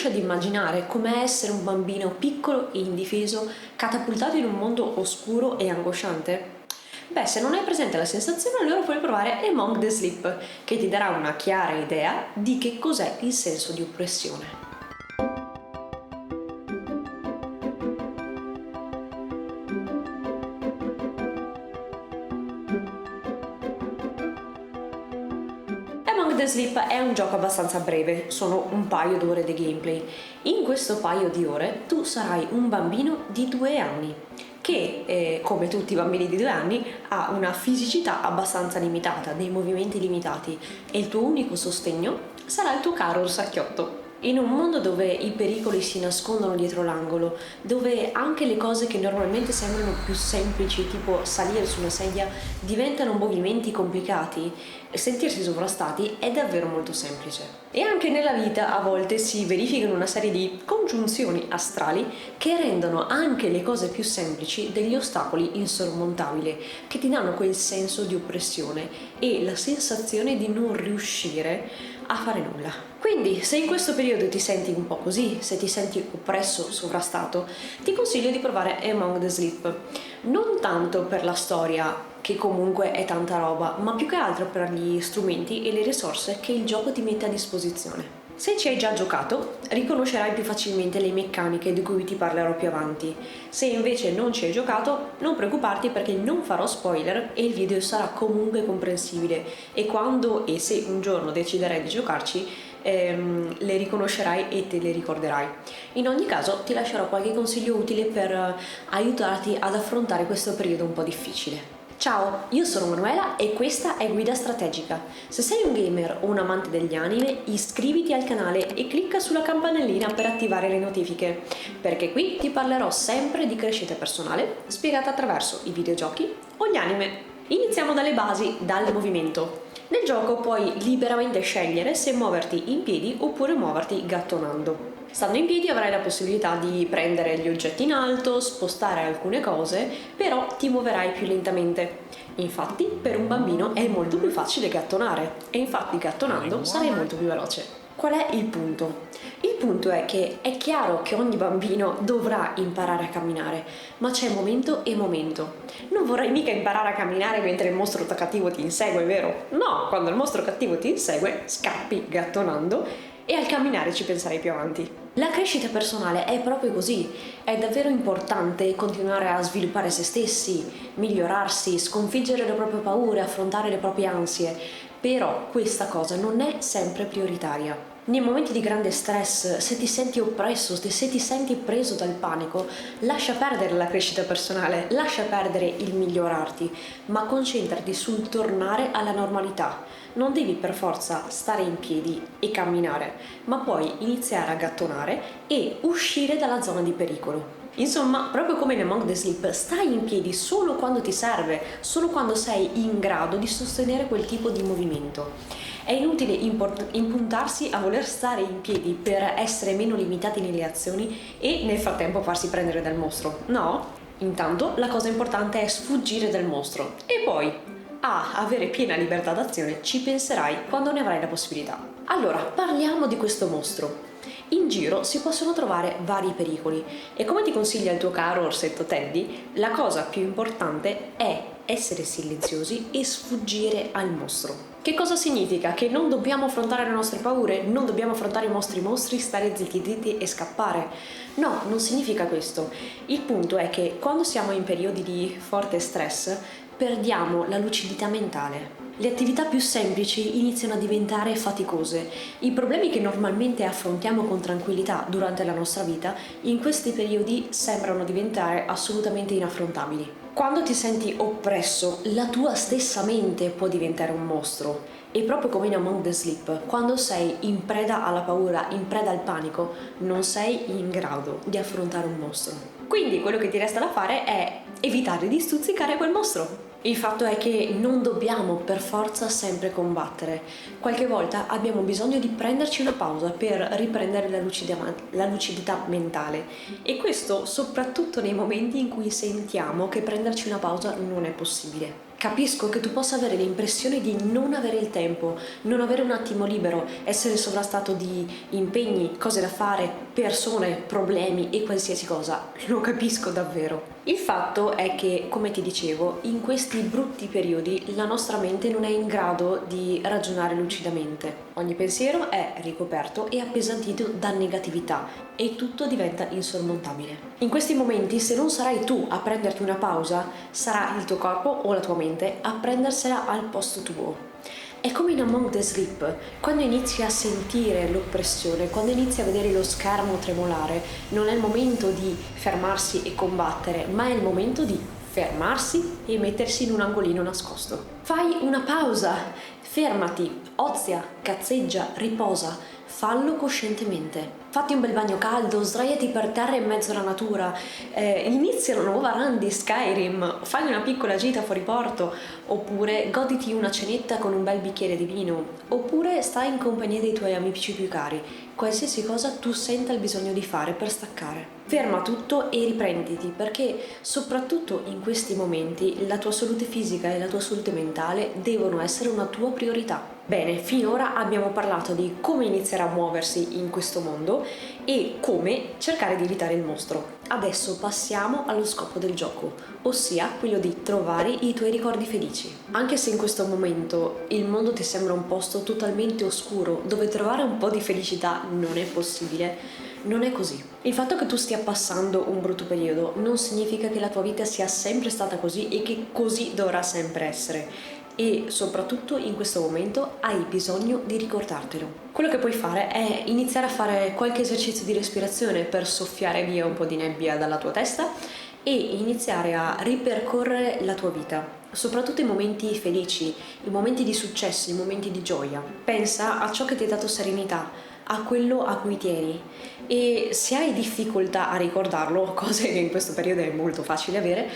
riesci ad immaginare com'è essere un bambino piccolo e indifeso, catapultato in un mondo oscuro e angosciante? Beh, se non hai presente la sensazione, allora puoi provare Among the Sleep, che ti darà una chiara idea di che cos'è il senso di oppressione. Among the Sleep è un gioco abbastanza breve, sono un paio d'ore di gameplay. In questo paio di ore tu sarai un bambino di 2 anni che, come tutti i bambini di 2 anni, ha una fisicità abbastanza limitata, dei movimenti limitati e il tuo unico sostegno sarà il tuo caro orsacchiotto. In un mondo dove i pericoli si nascondono dietro l'angolo, dove anche le cose che normalmente sembrano più semplici, tipo salire su una sedia, diventano movimenti complicati, sentirsi sovrastati è davvero molto semplice. E anche nella vita a volte si verificano una serie di congiunzioni astrali che rendono anche le cose più semplici degli ostacoli insormontabili, che ti danno quel senso di oppressione e la sensazione di non riuscire a fare nulla. Quindi, se in questo periodo ti senti un po' così, se ti senti oppresso, sovrastato, ti consiglio di provare Among the Sleep. Non tanto per la storia, che comunque è tanta roba, ma più che altro per gli strumenti e le risorse che il gioco ti mette a disposizione. Se ci hai già giocato, riconoscerai più facilmente le meccaniche di cui ti parlerò più avanti. Se invece non ci hai giocato, non preoccuparti perché non farò spoiler e il video sarà comunque comprensibile e quando e se un giorno deciderai di giocarci, le riconoscerai e te le ricorderai. In ogni caso ti lascerò qualche consiglio utile per aiutarti ad affrontare questo periodo un po' difficile. Ciao, io sono Manuela e questa è Guida Strategica. Se sei un gamer o un amante degli anime, iscriviti al canale e clicca sulla campanellina per attivare le notifiche, perché qui ti parlerò sempre di crescita personale, spiegata attraverso i videogiochi o gli anime. Iniziamo dalle basi, dal movimento. Nel gioco puoi liberamente scegliere se muoverti in piedi oppure muoverti gattonando. Stando in piedi avrai la possibilità di prendere gli oggetti in alto, spostare alcune cose, però ti muoverai più lentamente. Infatti, per un bambino è molto più facile gattonare e infatti gattonando sarai molto più veloce. Qual è il punto? Il punto è che è chiaro che ogni bambino dovrà imparare a camminare, ma c'è momento e momento. Non vorrai mica imparare a camminare mentre il mostro cattivo ti insegue, vero? No, quando il mostro cattivo ti insegue, scappi gattonando e al camminare ci penserai più avanti. La crescita personale è proprio così, è davvero importante continuare a sviluppare se stessi, migliorarsi, sconfiggere le proprie paure, affrontare le proprie ansie, però questa cosa non è sempre prioritaria. Nei momenti di grande stress, se ti senti oppresso, se ti senti preso dal panico, lascia perdere la crescita personale, lascia perdere il migliorarti, ma concentrati sul tornare alla normalità. Non devi per forza stare in piedi e camminare, ma puoi iniziare a gattonare e uscire dalla zona di pericolo. Insomma, proprio come in Among the Sleep, stai in piedi solo quando ti serve, solo quando sei in grado di sostenere quel tipo di movimento. È inutile impuntarsi a voler stare in piedi per essere meno limitati nelle azioni e nel frattempo farsi prendere dal mostro. No, intanto la cosa importante è sfuggire dal mostro e poi avere piena libertà d'azione ci penserai quando ne avrai la possibilità. Allora, parliamo di questo mostro. In giro si possono trovare vari pericoli e come ti consiglia il tuo caro orsetto Teddy, la cosa più importante è essere silenziosi e sfuggire al mostro. Che cosa significa? Che non dobbiamo affrontare le nostre paure, non dobbiamo affrontare i nostri mostri, stare zitti e scappare. No, non significa questo. Il punto è che quando siamo in periodi di forte stress perdiamo la lucidità mentale. Le attività più semplici iniziano a diventare faticose. I problemi che normalmente affrontiamo con tranquillità durante la nostra vita, in questi periodi sembrano diventare assolutamente inaffrontabili. Quando ti senti oppresso, la tua stessa mente può diventare un mostro. E proprio come in Among the Sleep, quando sei in preda alla paura, in preda al panico, non sei in grado di affrontare un mostro. Quindi quello che ti resta da fare è evitare di stuzzicare quel mostro. Il fatto è che non dobbiamo per forza sempre combattere. Qualche volta abbiamo bisogno di prenderci una pausa per riprendere la lucidità mentale. E questo soprattutto nei momenti in cui sentiamo che prenderci una pausa non è possibile. Capisco che tu possa avere l'impressione di non avere il tempo, non avere un attimo libero, essere sovrastato di impegni, cose da fare, persone, problemi e qualsiasi cosa. Lo capisco davvero. Il fatto è che, come ti dicevo, in questi brutti periodi la nostra mente non è in grado di ragionare lucidamente. Ogni pensiero è ricoperto e appesantito da negatività e tutto diventa insormontabile. In questi momenti, se non sarai tu a prenderti una pausa, sarà il tuo corpo o la tua mente a prendersela al posto tuo. È come in Among the Sleep, quando inizi a sentire l'oppressione, quando inizi a vedere lo schermo tremolare, non è il momento di fermarsi e combattere, ma è il momento di fermarsi e mettersi in un angolino nascosto. Fai una pausa, fermati, ozia, cazzeggia, riposa, fallo coscientemente. Fatti un bel bagno caldo, sdraiati per terra in mezzo alla natura, inizia una nuova run di Skyrim, fai una piccola gita fuori porto, oppure goditi una cenetta con un bel bicchiere di vino, oppure stai in compagnia dei tuoi amici più cari, qualsiasi cosa tu senta il bisogno di fare per staccare. Ferma tutto e riprenditi, perché soprattutto in questi momenti la tua salute fisica e la tua salute mentale devono essere una tua priorità. Bene, finora abbiamo parlato di come iniziare a muoversi in questo mondo e come cercare di evitare il mostro. Adesso passiamo allo scopo del gioco, ossia quello di trovare i tuoi ricordi felici. Anche se in questo momento il mondo ti sembra un posto totalmente oscuro dove trovare un po' di felicità non è possibile, non è così. Il fatto che tu stia passando un brutto periodo non significa che la tua vita sia sempre stata così e che così dovrà sempre essere. E soprattutto in questo momento hai bisogno di ricordartelo. Quello che puoi fare è iniziare a fare qualche esercizio di respirazione per soffiare via un po' di nebbia dalla tua testa e iniziare a ripercorrere la tua vita, soprattutto i momenti felici, i momenti di successo, i momenti di gioia. Pensa a ciò che ti ha dato serenità, a quello a cui tieni, e se hai difficoltà a ricordarlo, cose che in questo periodo è molto facile avere,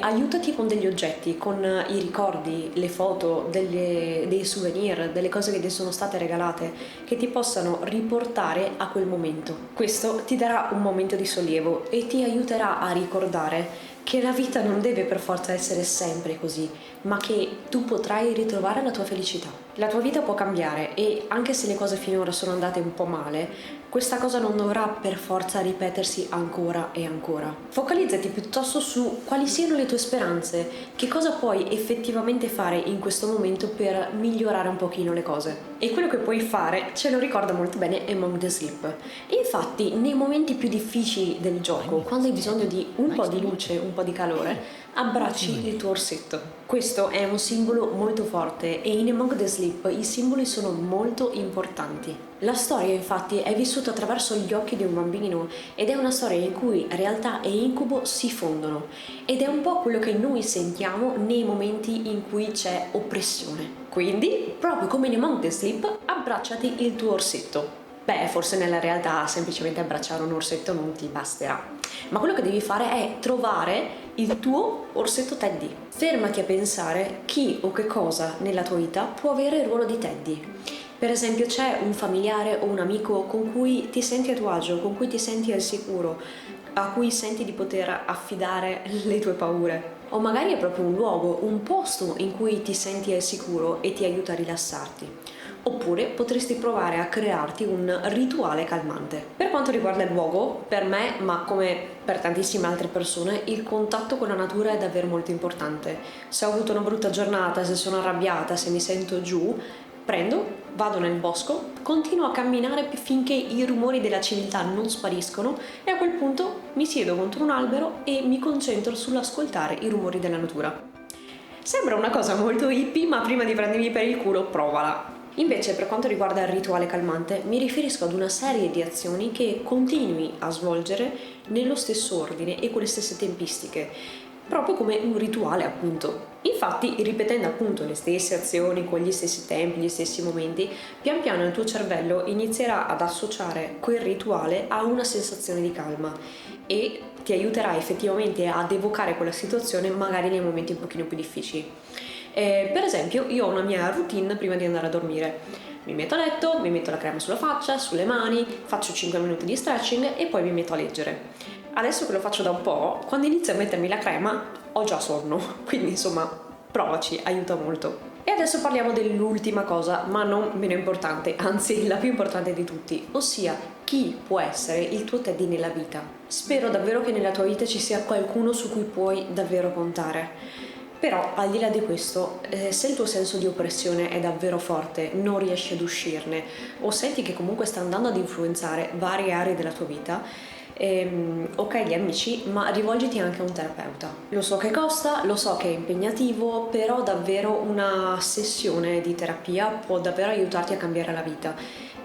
aiutati con degli oggetti, con i ricordi, le foto, dei souvenir, delle cose che ti sono state regalate, che ti possano riportare a quel momento. Questo ti darà un momento di sollievo e ti aiuterà a ricordare che la vita non deve per forza essere sempre così, ma che tu potrai ritrovare la tua felicità. La tua vita può cambiare e anche se le cose finora sono andate un po' male, questa cosa non dovrà per forza ripetersi ancora e ancora. Focalizzati piuttosto su quali siano le tue speranze, che cosa puoi effettivamente fare in questo momento per migliorare un pochino le cose. E quello che puoi fare ce lo ricorda molto bene Among the Sleep. Infatti, nei momenti più difficili del gioco, quando hai bisogno di un po' di luce, un po' di calore, abbracci il tuo orsetto. Questo è un simbolo molto forte e in Among the Sleep i simboli sono molto importanti. La storia infatti è vissuta attraverso gli occhi di un bambino ed è una storia in cui realtà e incubo si fondono ed è un po' quello che noi sentiamo nei momenti in cui c'è oppressione. Quindi, proprio come in Among the Sleep, abbracciati il tuo orsetto. Beh, forse nella realtà semplicemente abbracciare un orsetto non ti basterà, ma quello che devi fare è trovare il tuo orsetto Teddy. Fermati a pensare chi o che cosa nella tua vita può avere il ruolo di Teddy. Per esempio, c'è un familiare o un amico con cui ti senti a tuo agio, con cui ti senti al sicuro, a cui senti di poter affidare le tue paure. O magari è proprio un luogo, un posto in cui ti senti al sicuro e ti aiuta a rilassarti. Oppure potresti provare a crearti un rituale calmante. Per quanto riguarda il luogo, per me, ma come per tantissime altre persone, il contatto con la natura è davvero molto importante. Se ho avuto una brutta giornata, se sono arrabbiata, se mi sento giù, vado nel bosco, continuo a camminare finché i rumori della civiltà non spariscono e a quel punto mi siedo contro un albero e mi concentro sull'ascoltare i rumori della natura. Sembra una cosa molto hippie, ma prima di prendermi per il culo, provala. Invece, per quanto riguarda il rituale calmante, mi riferisco ad una serie di azioni che continui a svolgere nello stesso ordine e con le stesse tempistiche, proprio come un rituale, appunto. Infatti, ripetendo appunto le stesse azioni con gli stessi tempi, gli stessi momenti, pian piano il tuo cervello inizierà ad associare quel rituale a una sensazione di calma e ti aiuterà effettivamente ad evocare quella situazione magari nei momenti un pochino più difficili. Per esempio, io ho una mia routine prima di andare a dormire. Mi metto a letto, mi metto la crema sulla faccia, sulle mani, faccio 5 minuti di stretching e poi mi metto a leggere. Adesso che lo faccio da un po', quando inizio a mettermi la crema ho già sonno, quindi insomma provaci, aiuta molto. E adesso parliamo dell'ultima cosa, ma non meno importante, anzi la più importante di tutti, ossia chi può essere il tuo Teddy nella vita. Spero davvero che nella tua vita ci sia qualcuno su cui puoi davvero contare. Però al di là di questo, se il tuo senso di oppressione è davvero forte, non riesci ad uscirne o senti che comunque sta andando ad influenzare varie aree della tua vita, ok gli amici, ma rivolgiti anche a un terapeuta. Lo so che costa, lo so che è impegnativo, però davvero una sessione di terapia può davvero aiutarti a cambiare la vita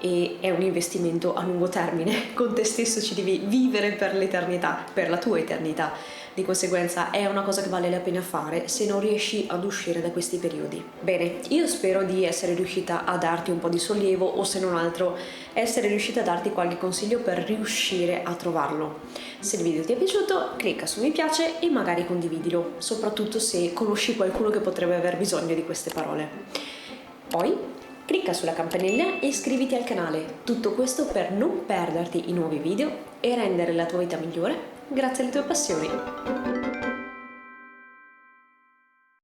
e è un investimento a lungo termine. Con te stesso ci devi vivere per l'eternità, per la tua eternità. Di conseguenza è una cosa che vale la pena fare se non riesci ad uscire da questi periodi. Bene, io spero di essere riuscita a darti un po' di sollievo o se non altro essere riuscita a darti qualche consiglio per riuscire a trovarlo. Se il video ti è piaciuto, clicca su mi piace e magari condividilo, soprattutto se conosci qualcuno che potrebbe aver bisogno di queste parole. Poi clicca sulla campanella e iscriviti al canale. Tutto questo per non perderti i nuovi video e rendere la tua vita migliore grazie alle tue passioni.